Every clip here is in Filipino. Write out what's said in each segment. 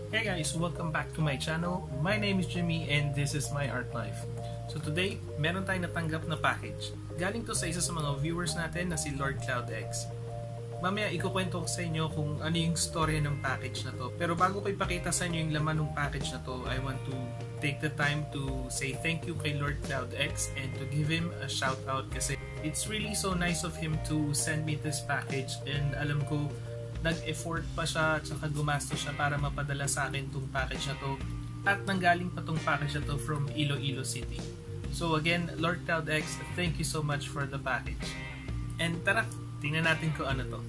Hey guys, welcome back to my channel. My name is Jimmy and this is my art life. So today, meron tayong natanggap na package. Galing to sa isa sa mga viewers natin na si LordCloudX. Mamaya ikukwento ko sa inyo kung ano yung story ng package na to. Pero bago ko ipakita sa inyo yung laman ng package na to, I want to take the time to say thank you kay LordCloudX and to give him a shout out kasi it's really so nice of him to send me this package and alam ko nag-effort pa siya at saka gumastos siya para mapadala sa akin tong package na to at nanggaling pa tong package na to from IloIlo City. So again, LordCloudX, thank you so much for the package. And tara, tingnan natin kung ano to.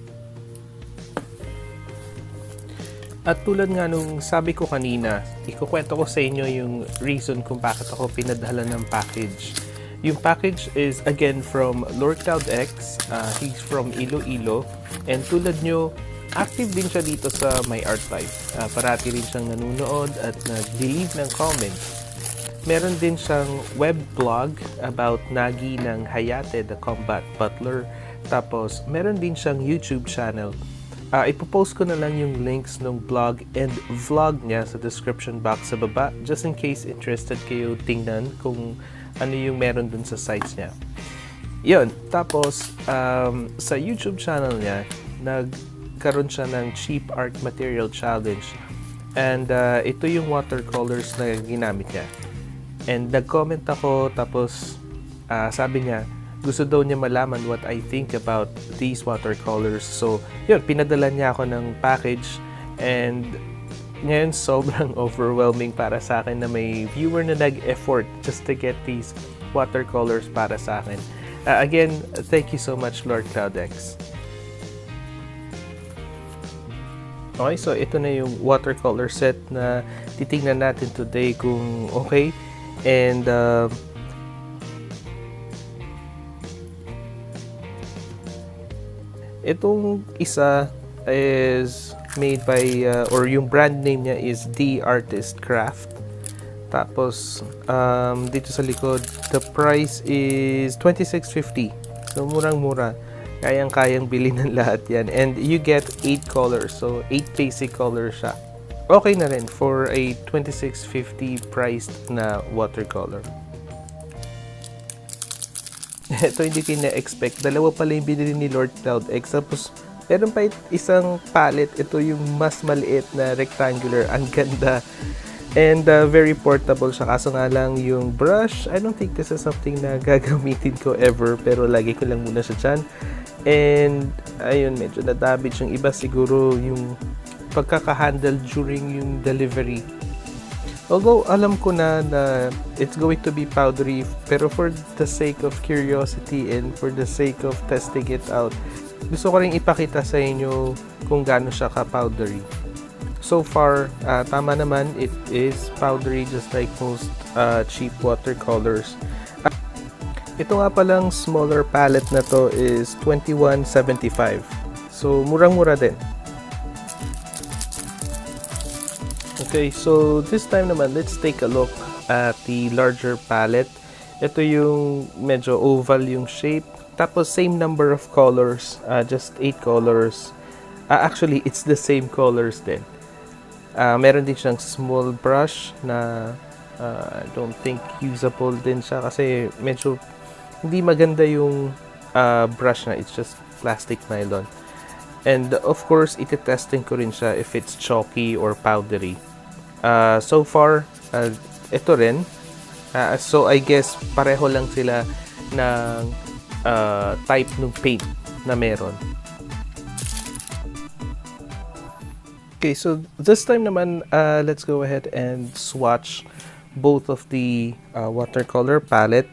At tulad nga nung sabi ko kanina, ikukwento ko sa inyo yung reason kung bakit ako pinadala ng package. Yung package is again from LordCloudX. He's from IloIlo. And tulad nyo, active din siya dito sa My Art Life. Parati rin siyang nanonood at nag-leave ng comments. Meron din siyang web blog about Nagi ng Hayate The Combat Butler. Tapos, meron din siyang YouTube channel. Ipopost ko na lang yung links ng blog and vlog niya sa description box sa baba just in case interested kayo tingnan kung ano yung meron dun sa sites niya. Yun. Tapos, sa YouTube channel niya, nagkaroon siya ng Cheap Art Material Challenge. And ito yung watercolors na ginamit niya. And nag-comment ako, tapos sabi niya, gusto daw niya malaman what I think about these watercolors. So, yun, pinadala niya ako ng package. And ngayon, sobrang overwhelming para sa akin na may viewer na nag-effort just to get these watercolors para sa akin. Again, thank you so much, LordCloudX. Okay, so ito na yung watercolor set na titingnan natin today kung okay. And itong isa is made by or yung brand name niya is The Artist Craft. Tapos dito sa likod, the price is $26.50. So murang-mura. Kayang-kayang bilhin ng lahat yan. And you get 8 colors. So 8 basic colors siya. Okay na rin for a $26.50 priced na watercolor. Ito hindi ko na-expect. Dalawa pala yung binili ni LordCloudX. Tapos meron pa isang palette. Ito yung mas maliit na rectangular. Ang ganda. And very portable siya. Kaso nga lang yung brush, I don't think this is something na gagamitin ko ever. Pero lagi ko lang muna siya dyan. And ayun, medyo na-damage yung iba. Siguro yung pagkaka-handle during yung delivery. Although alam ko na it's going to be powdery, pero for the sake of curiosity and for the sake of testing it out, gusto ko rin ipakita sa inyo kung gaano siya ka-powdery. So far, tama naman, it is powdery just like most cheap watercolors. Ito nga palang smaller palette na to is $21.75. So murang-mura din. Okay, so this time naman, let's take a look at the larger palette. Ito yung medyo oval yung shape. Tapos same number of colors, just 8 colors. Actually, it's the same colors din. Meron din siyang small brush na I don't think usable din siya kasi medyo hindi maganda yung brush na. It's just plastic nylon. And of course, iti-testing ko rin siya if it's chalky or powdery. So far, ito rin. So I guess pareho lang sila ng type ng paint na meron. Okay, so this time naman, let's go ahead and swatch both of the watercolor palette.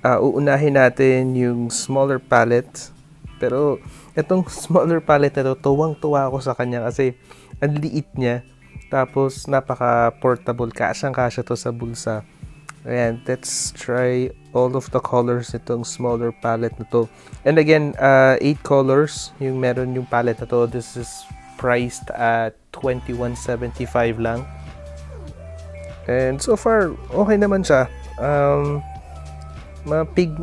Uunahin natin yung smaller palette. Pero itong smaller palette na to, tuwang-tuwa ako sa kanya kasi ang liit niya. Tapos, napaka-portable. Kasyang-kasya to sa bulsa. Ayan, let's try all of the colors nitong smaller palette na to. And again, 8 colors yung meron yung palette na to. This is priced at $21.75 lang. And so far, okay naman siya.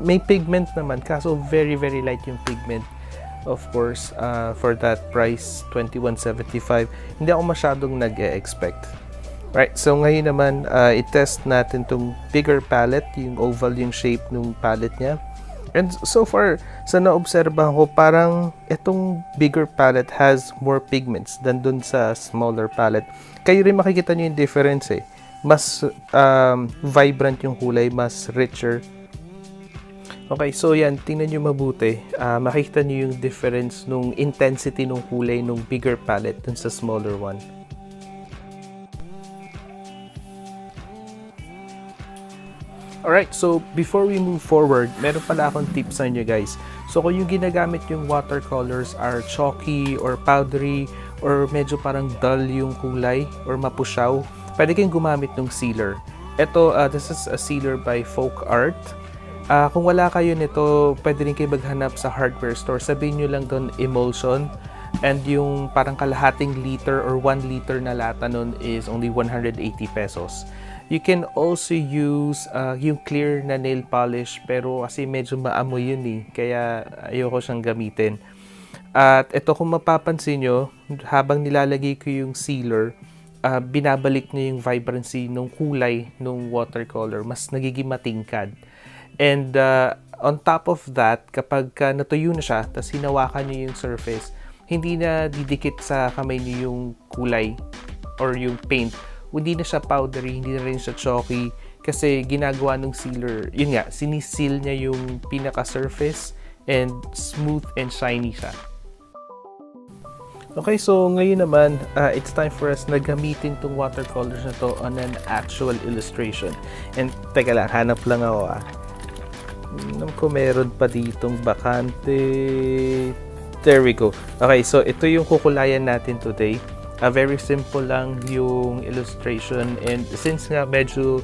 May pigment naman. Kaso, very, very light yung pigment. of course, for that price, $21.75, hindi ako masyadong nag-expect. Right, so ngayon naman, i-test natin tong bigger palette, yung oval yung shape ng palette niya. And so far, sa naobserbahan ko, parang itong bigger palette has more pigments than dun sa smaller palette. Kayo rin makikita nyo yung difference eh. Mas vibrant yung kulay, mas richer. Okay, so yan, tingnan nyo mabuti. Makikita nyo yung difference nung intensity ng kulay nung bigger palette dun sa smaller one. Alright, so before we move forward, meron pala akong tips sa inyo guys. So kung yung ginagamit yung watercolors are chalky or powdery or medyo parang dull yung kulay or mapusyaw, pwede kayong gumamit ng sealer. Ito, this is a sealer by VEIKK. Kung wala kayo nito, pwede rin kayo maghanap sa hardware store. Sabihin nyo lang doon emulsion. And yung parang kalahating liter or 1 liter na lata nun is only 180 pesos. You can also use yung clear na nail polish pero kasi medyo maamoy yun eh. Kaya ayoko siyang gamitin. At ito kung mapapansin nyo, habang nilalagay ko yung sealer, binabalik niya yung vibrancy ng kulay ng watercolor. Mas nagiging matingkad. And on top of that, kapag natuyo na siya, tapos hinawakan niyo yung surface, hindi na didikit sa kamay niyo yung kulay or yung paint. Hindi na siya powdery, hindi na rin siya chalky kasi ginagawa ng sealer, yun nga, siniseal niya yung pinaka-surface and smooth and shiny siya. Okay, so ngayon naman, it's time for us na gamitin tong watercolors na to on an actual illustration. And teka lang, hanap lang ako Alam ko meron pa ditong bakante. There we go. Okay, so ito yung kukulayan natin today. Very simple lang yung illustration and since nga medyo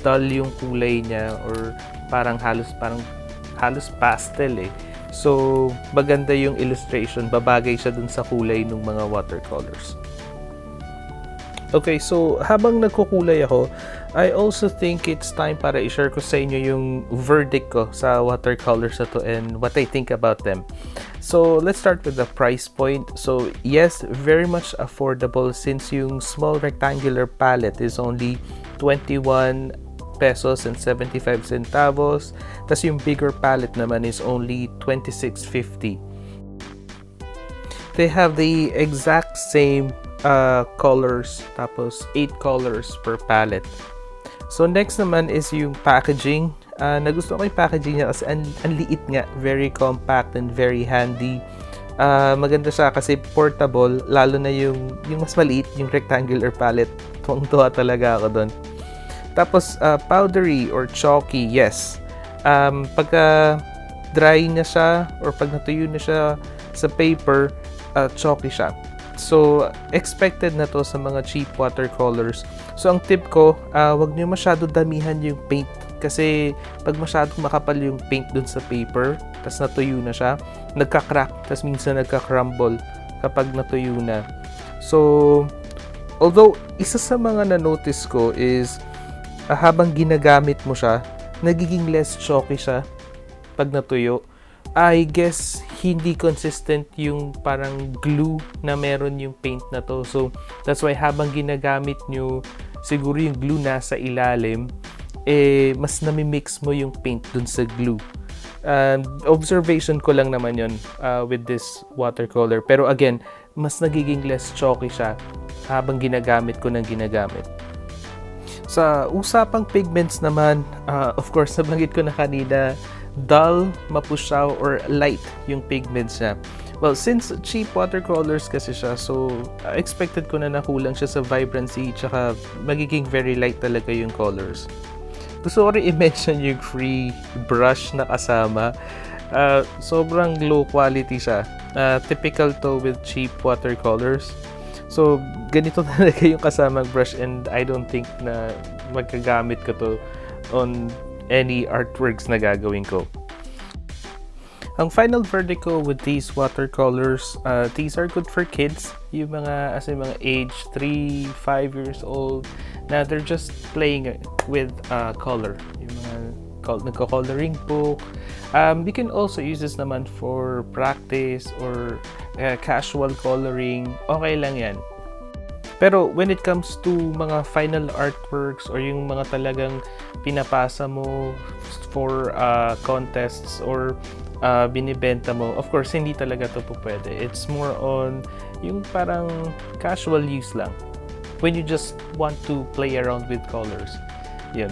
dull yung kulay niya or parang halos pastel eh. So maganda yung illustration, babagay siya dun sa kulay ng mga watercolors. Okay, so habang nagkukulay ako, I also think it's time para i-share ko sa inyo yung verdict ko sa watercolors na to and what I think about them. So let's start with the price point. So yes, very much affordable since yung small rectangular palette is only 21 pesos and 75 centavos. Tas yung bigger palette naman is only 26.50. They have the exact same colors, tapos 8 colors per palette. So next naman is yung packaging. Nagustuhan ko yung packaging niya kasi ang liit nga, very compact and very handy. Maganda siya kasi portable, lalo na yung mas maliit, yung rectangular palette. Tuwang-tuwa talaga ako doon. Tapos powdery or chalky, yes. Pagka dry na siya or pag natuyo na siya sa paper, chalky siya. So, expected na to sa mga cheap watercolors. So, ang tip ko, wag niyo masyado damihan yung paint kasi pag masyadong makapal yung paint dun sa paper, tas natuyo na siya, nagka-crack, tas minsan nagka-crumble kapag natuyo na. So, although, isa sa mga na-notice ko is habang ginagamit mo siya, nagiging less chalky siya pag natuyo. I guess hindi consistent yung parang glue na meron yung paint na to. So, that's why habang ginagamit nyo, siguro yung glue nasa ilalim, mas nami-mix mo yung paint dun sa glue. Observation ko lang naman yun with this watercolor. Pero again, mas nagiging less chalky siya habang ginagamit ko ng ginagamit. Sa usapang pigments naman, of course, nabanggit ko na kanina, dull, mapusyaw, or light yung pigments niya. Well, since cheap watercolors kasi siya, so expected ko na nakulang siya sa vibrancy, tsaka magiging very light talaga yung colors. Gusto ko rin i-mention yung free brush na kasama. Sobrang low quality siya. Typical to with cheap watercolors. So, ganito talaga yung kasamang brush and I don't think na magkagamit ko to on any artworks na gagawin ko. Ang final verdict ko with these watercolors, these are good for kids, yung mga age 3, 5 years old, na they're just playing with color, yung mga nagko-coloring book. You can also use this naman for practice or casual coloring, okay lang yan. Pero when it comes to mga final artworks or yung mga talagang pinapasa mo for contests or binibenta mo, of course, hindi talaga to po pwede. It's more on yung parang casual use lang. When you just want to play around with colors. Yun.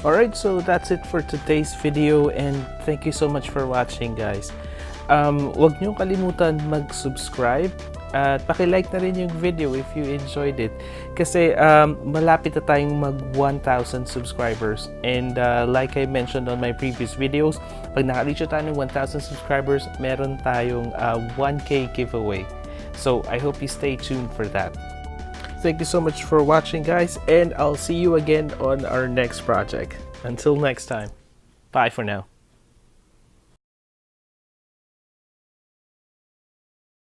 Alright, so that's it for today's video and thank you so much for watching, guys. Huwag niyong kalimutan mag-subscribe at paki-like na rin yung video if you enjoyed it. Kasi malapit na tayong mag 1,000 subscribers. And like I mentioned on my previous videos, pag naka-reach tayo ng 1,000 subscribers, meron tayong 1K giveaway. So I hope you stay tuned for that. Thank you so much for watching, guys, and I'll see you again on our next project. Until next time, bye for now.